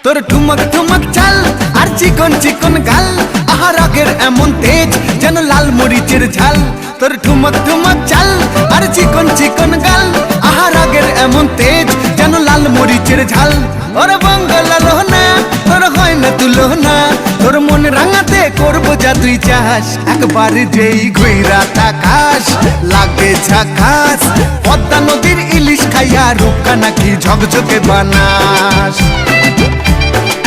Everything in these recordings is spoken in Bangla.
তোর ঠুমক ঠুমক চাল আর চিকন চিকন গাল, আহা রাগের এমন তেজ যেন লাল মরিচের ঝাল। তোর ঠুমক ঠুমক চাল আর চিকন চিকন গাল, আহা রাগের এমন তেজ যেন লাল মরিচের ঝাল। ওরে বাঙ্গালা লোহনা তোর হয় না তুলনা, তোর মন রাঙাতে করবো যা তুই চাস। একবার যেই ঘুইরা তাকাস লাগে ঝাকাস, পদ্মা নদীর ইলিশ খাইয়া রূপকা নাকি ঝকঝকে বানাস।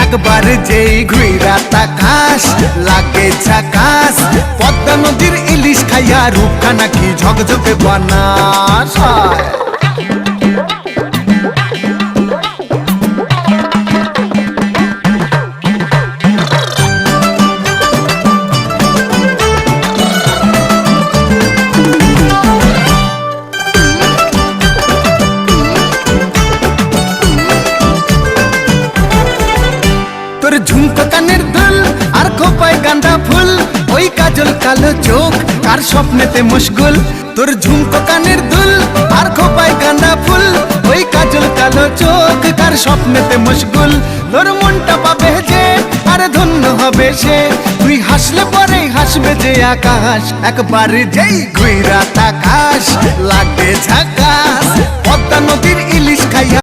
একবার যেই ঘুইরা তাকাস লাগে ঝাকাস, পদ্মা নদীর ইলিশ খাইয়া রূপকা নাকি ঝকঝকে বানাস। তোর ঝুমকো কানের দুল আর খোপায় গাঁদা ফুল, ওই কাজল কালো চোখ কার স্বপ্নেতে মশগুল। তোর ঝুমকো কানের দুল আর খোপায় গাঁদা ফুল, ওই কাজল কালো চোখ কার স্বপ্নেতে মশগুল। তোর মনটা পাবে যে আর ধন্য হবে সে, তুই হাসলে পরেই হাসবে যে আকাশ। একবার যেই ঘুইরা তাকাস লাগে ঝাকাস, পদ্মা নদীর ইলিশ খাইয়া